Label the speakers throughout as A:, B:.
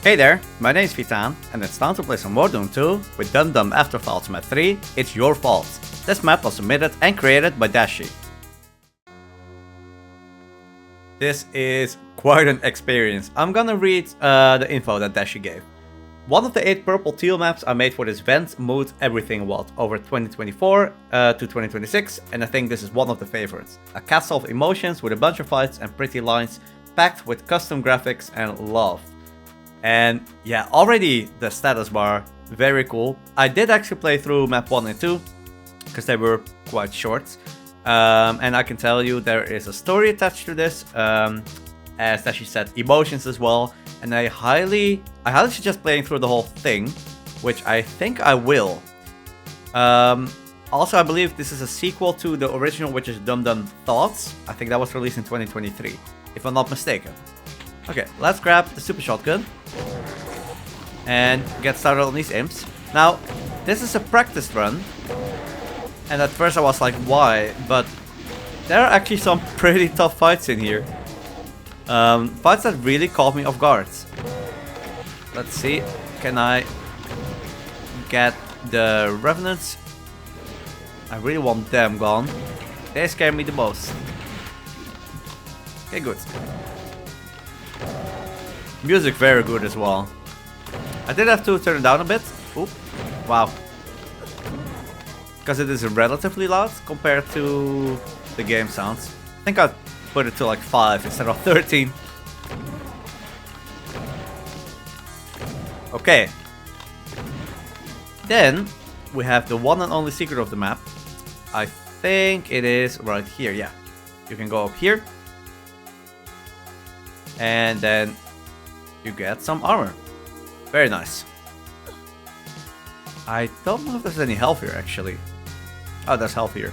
A: Hey there, my name is Vitaan, and it's time to play some more Doom 2 with Dumdum Afterthoughts Map 3, It's Your Fault. This map was submitted and created by Dashie. This is quite an experience. I'm gonna read the info that Dashie gave. One of the 8 purple teal maps I made for this vent, mood, everything what over 2024 to 2026, and I think this is one of the favorites. A castle of emotions with a bunch of fights and pretty lines, packed with custom graphics and love. And yeah, already the status bar, very cool. I did actually play through map 1 and 2, because they were quite short. And I can tell you there is a story attached to this, as Dashie said, emotions as well. And I highly suggest playing through the whole thing, which I think I will. Also, I believe this is a sequel to the original, which is Dumdum Afterthoughts. I think that was released in 2023, if I'm not mistaken. Okay, let's grab the super shotgun and get started on these imps. Now, this is a practice run, and at first I was like, why? But there are actually some pretty tough fights in here. Fights that really caught me off guard. Let's see, can I get the revenants? I really want them gone. They scare me the most. Okay, good. Music very good as well. I did have to turn it down a bit. Oop. Wow. Because it is relatively loud compared to the game sounds. I think I'd put it to like 5 instead of 13. Okay. Then we have the one and only secret of the map. I think it is right here. Yeah. You can go up here. And then you get some armor. Very nice. I don't know if there's any health here actually. Oh, there's health here.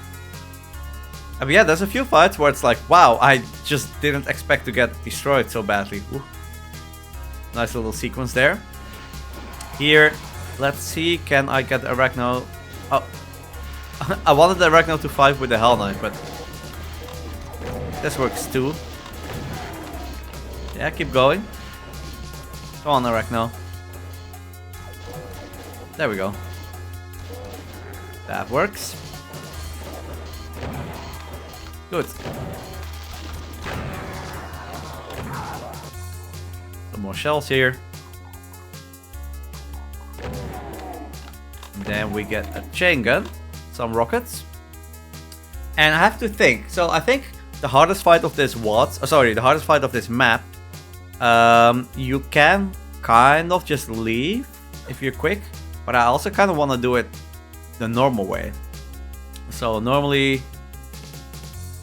A: But yeah, there's a few fights where it's like, wow, I just didn't expect to get destroyed so badly. Ooh. Nice little sequence there. Here, let's see, can I get Arachno? Oh, I wanted the Arachno to fight with the Hell Knight, but this works too. Yeah, keep going. Come on, Arachno. There we go. That works. Good. Some more shells here. And then we get a chain gun, some rockets. And I have to think. So I think the hardest fight of this the hardest fight of this map, you can kind of just leave if you're quick, but I also kind of want to do it the normal way. So normally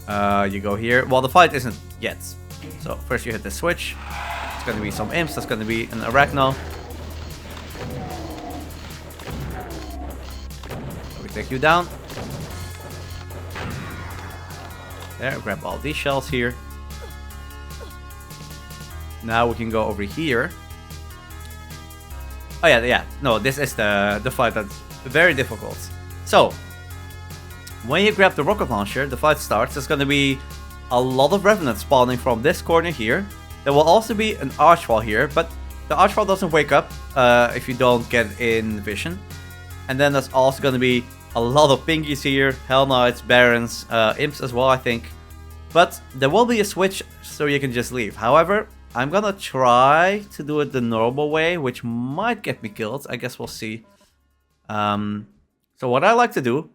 A: you go here. Well, the fight isn't yet. So first you hit the switch. It's going to be some imps. That's going to be an Arachno. So we take you down. There, grab all these shells here. Now we can go over here. Oh yeah. No, this is the fight that's very difficult. So, when you grab the rocket launcher, the fight starts. There's going to be a lot of revenants spawning from this corner here. There will also be an archwall here, but the archwall doesn't wake up if you don't get in vision. And then there's also going to be a lot of pinkies here, Hell Knights, Barons, imps as well, I think. But there will be a switch so you can just leave. However, I'm gonna try to do it the normal way, which might get me killed. I guess we'll see. So what I like to do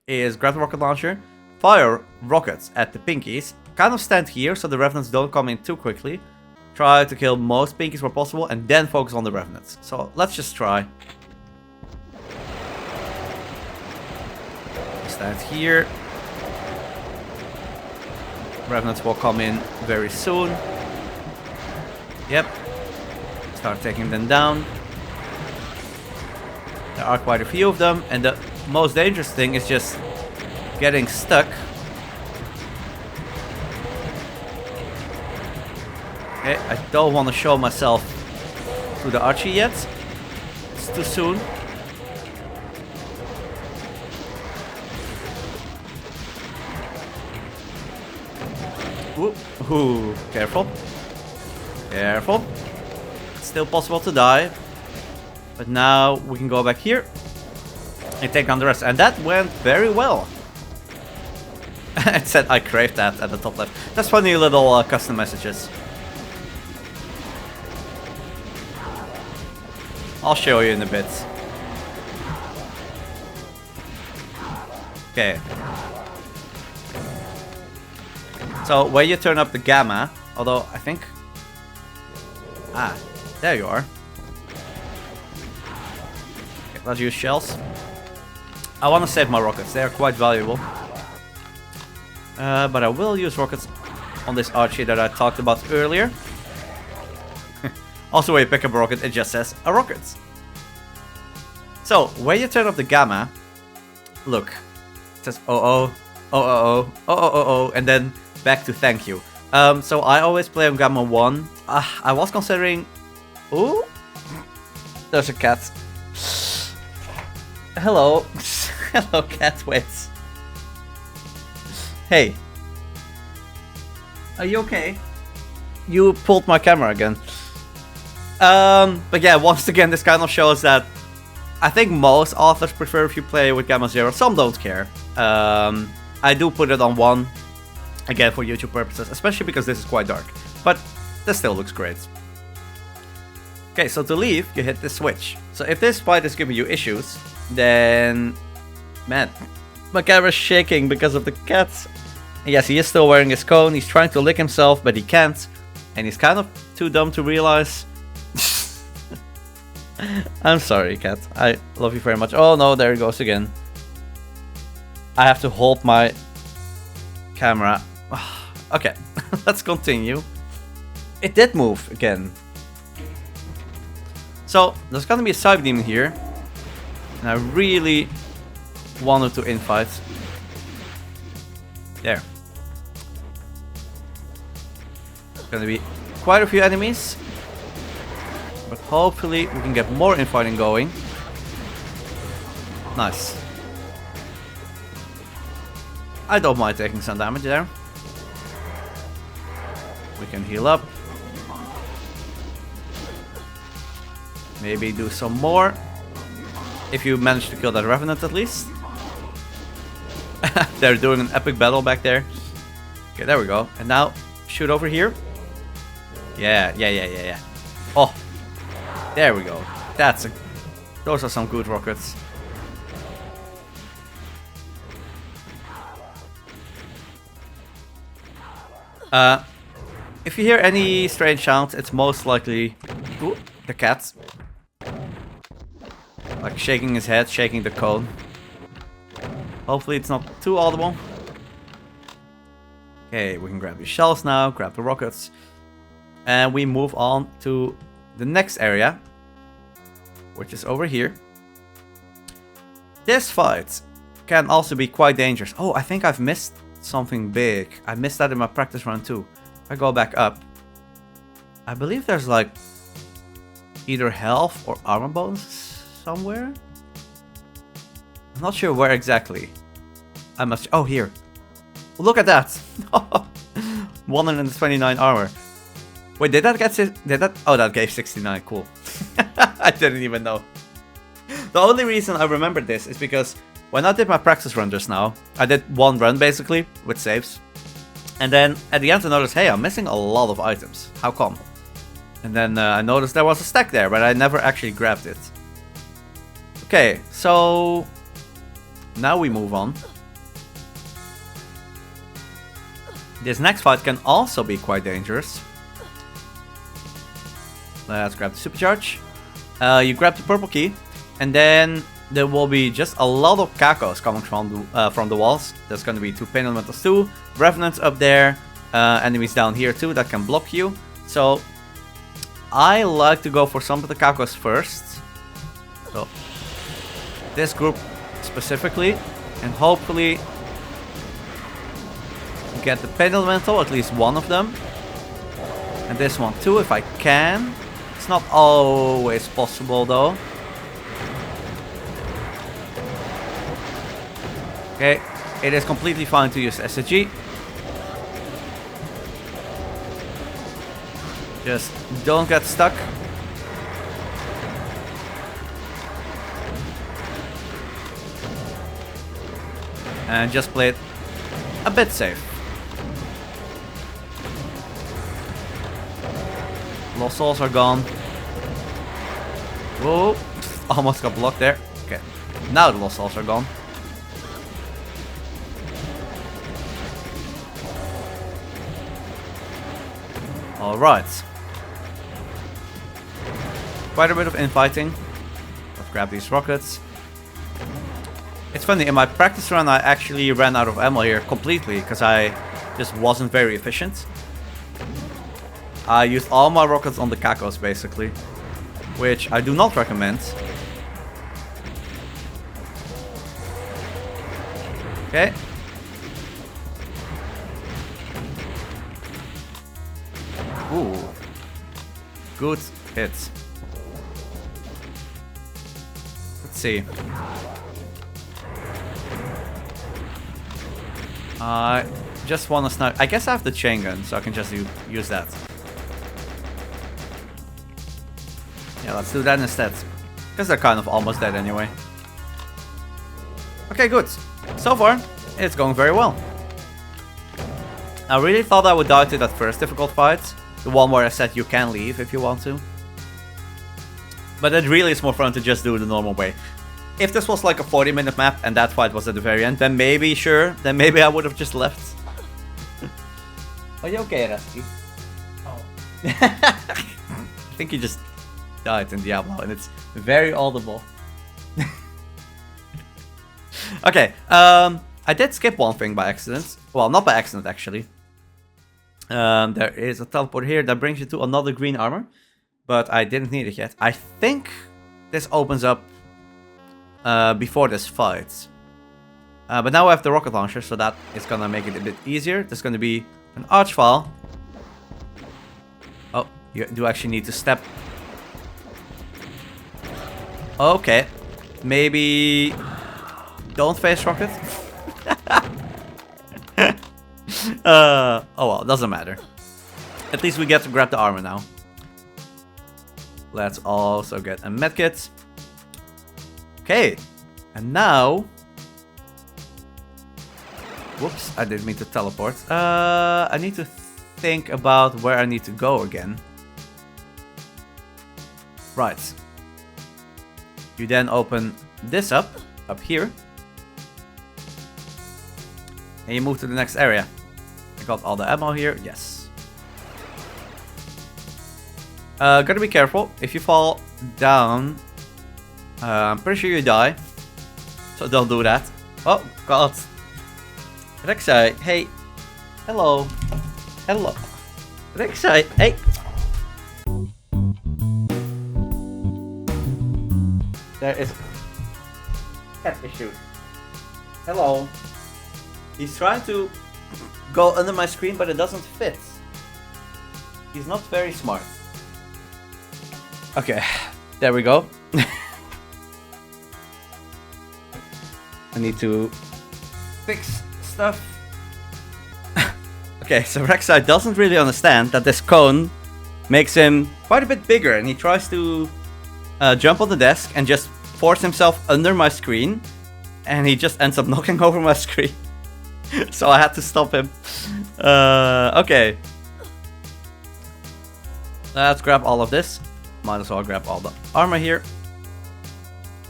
A: is grab the rocket launcher, fire rockets at the pinkies, kind of stand here so the revenants don't come in too quickly. Try to kill most pinkies where possible and then focus on the revenants. So let's just try. Stand here. Revenants will come in very soon. Yep. Start taking them down. There are quite a few of them, and the most dangerous thing is just getting stuck. Okay, I don't want to show myself to the Archie yet. It's too soon. Ooh, careful. Careful. still possible to die. But now we can go back here and take down the rest. And that went very well. It said I craved that at the top left. That's funny little custom messages. I'll show you in a bit. Okay. So when you turn up the gamma, although I think... Ah, there you are. Okay, let's use shells. I want to save my rockets, they are quite valuable. But I will use rockets on this Archie that I talked about earlier. Also, when you pick up a rocket, it just says a rocket. So, when you turn off the gamma, look, it says oh, and then back to thank you. So I always play on gamma 1. I was considering... Ooh, there's a cat. Hello. Hello, cat, wait. Hey. Are you okay? You pulled my camera again. But yeah, once again, this kind of shows that I think most authors prefer if you play with Gamma 0. Some don't care. I do put it on 1, again, for YouTube purposes, especially because this is quite dark. But this still looks great. Okay, so to leave, you hit this switch. So if this fight is giving you issues, then... Man, my camera's shaking because of the cat. Yes, he is still wearing his cone. He's trying to lick himself, but he can't. And he's kind of too dumb to realize. I'm sorry, cat. I love you very much. Oh no, there he goes again. I have to hold my camera. Okay, let's continue. It did move again. So, there's gonna be a Cyber Demon here. And I really wanted to infight. There. Gonna be quite a few enemies. But hopefully we can get more infighting going. Nice. I don't mind taking some damage there. We can heal up. Maybe do some more. If you manage to kill that Revenant at least. They're doing an epic battle back there. Okay, there we go. And now, shoot over here. Yeah. Oh, there we go. Those are some good rockets. If you hear any strange sounds, it's most likely the cat. Like shaking his head, shaking the cone. Hopefully it's not too audible. Okay, we can grab the shells now, grab the rockets. And we move on to the next area, which is over here. This fight can also be quite dangerous. Oh, I think I've missed something big. I missed that in my practice run too. If I go back up, I believe there's like either health or armor bonuses somewhere. I'm not sure where exactly. I must... Oh, here. Look at that. 129 armor. Wait, did that get... Did that... Oh, that gave 69. Cool. I didn't even know. The only reason I remembered this is because when I did my practice run just now, I did one run basically with saves. And then at the end I noticed, hey, I'm missing a lot of items. How come? And then I noticed there was a stack there, but I never actually grabbed it. Okay, so now we move on. This next fight can also be quite dangerous. Let's grab the supercharge. You grab the purple key, and then there will be just a lot of cacos coming from the walls. There's going to be 2 pain elementals too, revenants up there, enemies down here too that can block you. So I like to go for some of the cacos first. So this group specifically, and hopefully get the pain elemental, at least one of them, and this one too if I can. It's not always possible though. Okay, it is completely fine to use SSG. Just don't get stuck. And just play it a bit safe. Lost souls are gone. Whoa. Almost got blocked there. Okay. Now the lost souls are gone. Alright. Quite a bit of infighting. Let's grab these rockets. It's funny, in my practice run I actually ran out of ammo here completely because I just wasn't very efficient. I used all my rockets on the cacos basically, which I do not recommend. Okay. Ooh. Good hits. Let's see. I just want to snipe. I guess I have the chain gun, so I can just use that. Yeah, let's do that instead. Because they're kind of almost dead anyway. Okay, good. So far, it's going very well. I really thought I would die to that first difficult fight. The one where I said you can leave if you want to. But it really is more fun to just do it the normal way. If this was like a 40-minute map and that fight was at the very end, then maybe, sure, then maybe I would have just left. Are you okay, Rusty? Oh. I think you just died in Diablo and it's very audible. Okay, I did skip one thing by accident. Well, not by accident actually. There is a teleport here that brings you to another green armor. But I didn't need it yet. I think this opens up before this fight. But now I have the rocket launcher, so that is gonna make it a bit easier. There's gonna be an archvile. Oh, you do actually need to step. Okay. Maybe don't face rocket. Oh well, doesn't matter. At least we get to grab the armor now. Let's also get a medkit. Okay. And now... Whoops, I didn't mean to teleport. I need to think about where I need to go again. Right. You then open this up here. And you move to the next area. I got all the ammo here, yes. Gotta be careful. If you fall down, I'm pretty sure you die. So don't do that. Oh, God. Rek'Sai, hey. Hello. Hello. Rek'Sai, hey. There is cat issue. Hello. He's trying to go under my screen, but it doesn't fit. He's not very smart. Okay, there we go. I need to fix stuff. Okay, so Rek'Sai doesn't really understand that this cone makes him quite a bit bigger, and he tries to jump on the desk and just force himself under my screen, and he just ends up knocking over my screen. So I had to stop him. Okay. Let's grab all of this. Might as well grab all the armor here.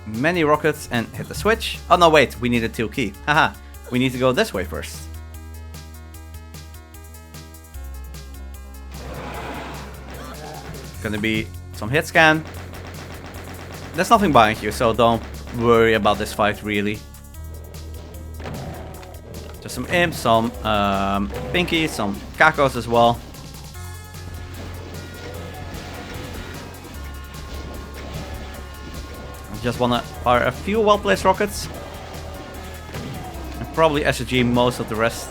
A: Many rockets and hit the switch. Oh no, wait, we need a teal key. Haha, we need to go this way first. Gonna be some hit scan. There's nothing behind you, so don't worry about this fight really. Just some imps, some pinkies, some cacos as well. Just wanna fire a few well-placed rockets. And probably SG most of the rest.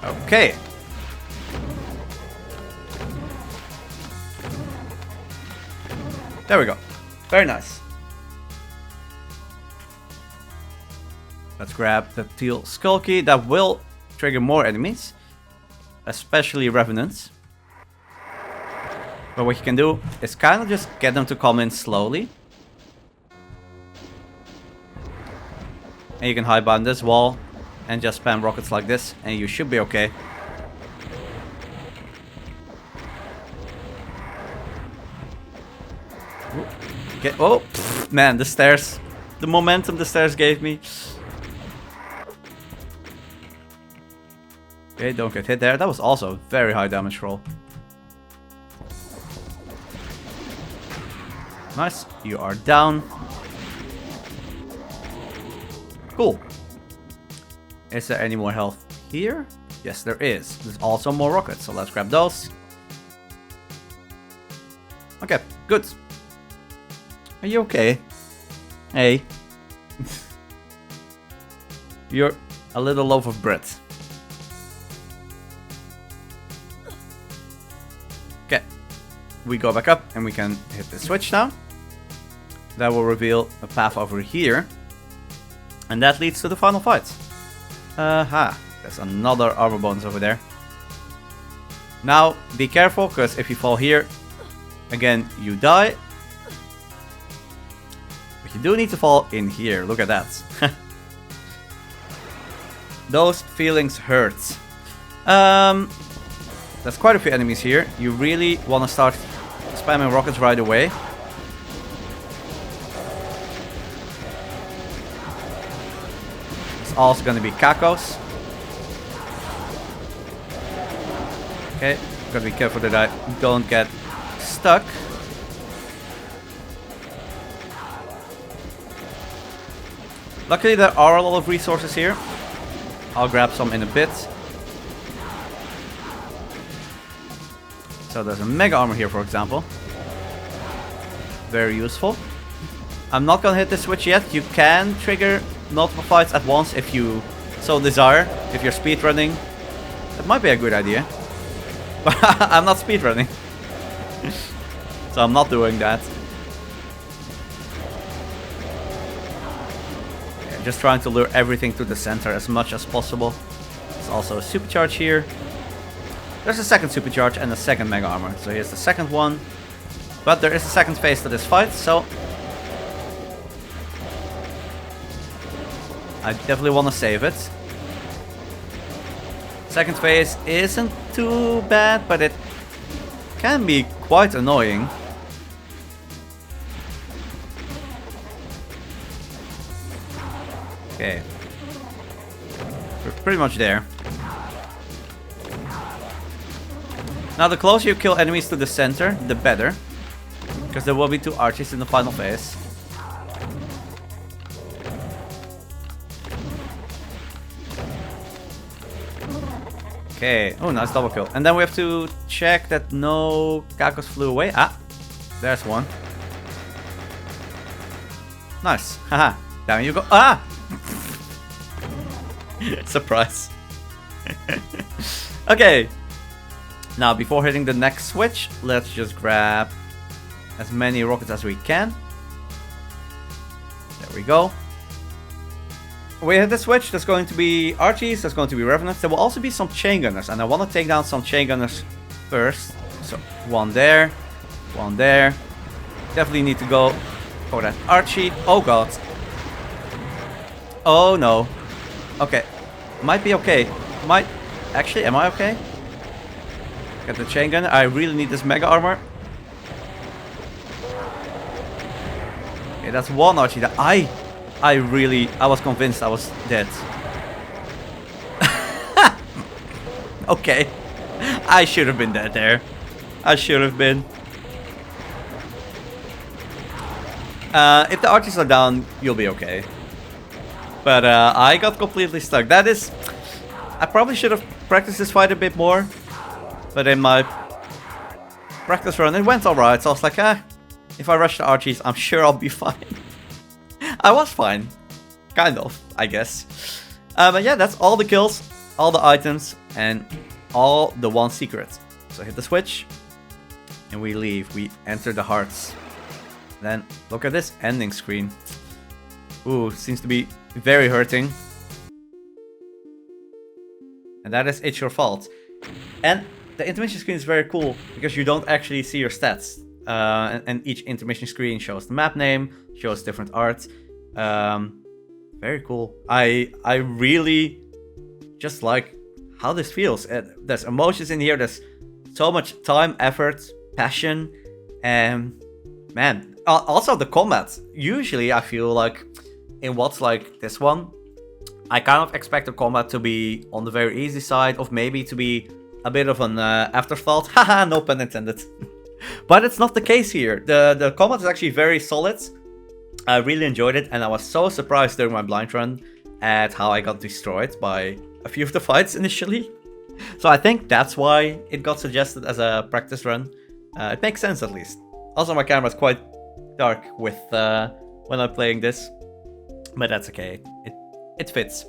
A: Okay. There we go. Very nice. Let's grab the teal skull key. That will trigger more enemies, especially revenants. But what you can do is kind of just get them to come in slowly. And you can hide behind this wall and just spam rockets like this, and you should be okay. Okay. Oh, man, the stairs. The momentum the stairs gave me. Okay, don't get hit there. That was also a very high damage roll. Nice. You are down. Cool. Is there any more health here? Yes, there is. There's also more rockets, so let's grab those. Okay, good. Are you okay? Hey. You're a little loaf of bread. Okay. We go back up and we can hit the switch now. That will reveal a path over here. And that leads to the final fight. There's another armor bonus over there. Now, be careful, because if you fall here, again, you die. But you do need to fall in here, look at that. Those feelings hurt. There's quite a few enemies here. You really want to start spamming rockets right away. Also going to be Kakos. Okay, gotta be careful that I don't get stuck. Luckily there are a lot of resources here. I'll grab some in a bit. So there's a mega armor here, for example. Very useful. I'm not gonna hit the switch yet. You can trigger multiple fights at once if you so desire. If you're speedrunning, that might be a good idea. But I'm not speedrunning. So I'm not doing that. Yeah, just trying to lure everything to the center as much as possible. There's also a supercharge here. There's a second supercharge and a second mega armor. So here's the second one. But there is a second phase to this fight, so I definitely want to save it. Second phase isn't too bad, but it can be quite annoying. Okay. We're pretty much there. Now the closer you kill enemies to the center, the better. Because there will be 2 archers in the final phase. Okay, oh nice double kill. And then we have to check that no Kakos flew away. Ah, there's one. Nice, haha, down you go. Ah! Surprise. Okay, now before hitting the next switch, let's just grab as many rockets as we can. There we go. We hit the switch, there's going to be Archies, there's going to be Revenants, there will also be some Chain Gunners, and I want to take down some Chain Gunners first. So, one there, one there. Definitely need to go for that Archie. Oh god. Oh no. Okay. Might be okay. Might... Actually, am I okay? Get the Chain Gunner, I really need this Mega Armor. Okay, that's one Archie that I was convinced I was dead. Okay. I should have been dead there. I should have been. If the archers are down, you'll be okay. But I got completely stuck. That is... I probably should have practiced this fight a bit more. But in my practice run, it went alright. So I was like, if I rush the archers, I'm sure I'll be fine. I was fine. Kind of, I guess. But yeah, that's all the kills, all the items, and all the one secret. So hit the switch, and we leave. We enter the hearts. Then, look at this ending screen. Ooh, seems to be very hurting. And that is It's Your Fault. And the intermission screen is very cool because you don't actually see your stats. And each intermission screen shows the map name, shows different art. Very cool. I really just like how this feels. There's emotions in here. There's so much time, effort, passion, and man. Also the combat. Usually I feel like in what's like this one, I kind of expect the combat to be on the very easy side, of maybe to be a bit of an afterthought. Haha, no pun intended. But it's not the case here. The combat is actually very solid. I really enjoyed it, and I was so surprised during my blind run at how I got destroyed by a few of the fights initially. So I think that's why it got suggested as a practice run. It makes sense at least. Also, my camera is quite dark with when I'm playing this, but that's okay. It fits.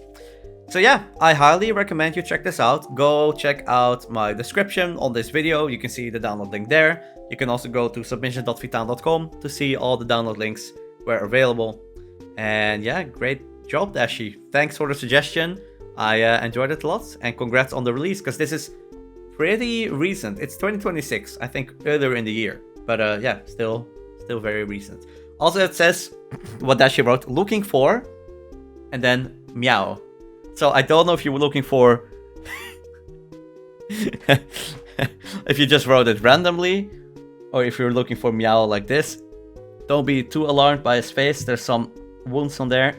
A: So yeah, I highly recommend you check this out. Go check out my description on this video. You can see the download link there. You can also go to submission.vtown.com to see all the download links where available. And yeah, great job, Dashie. Thanks for the suggestion. I enjoyed it a lot, and congrats on the release, because this is pretty recent. It's 2026, I think earlier in the year. But yeah, still very recent. Also, it says what Dashie wrote, looking for, and then meow. So I don't know if you were looking for if you just wrote it randomly, or if you're looking for meow like this. Don't be too alarmed by his face. There's some wounds on there.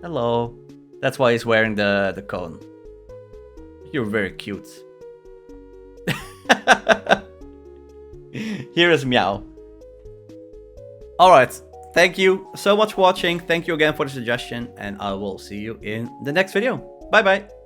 A: Hello. That's why he's wearing the cone. You're very cute. Here is meow. Alright. Thank you so much for watching. Thank you again for the suggestion, and I will see you in the next video. Bye bye.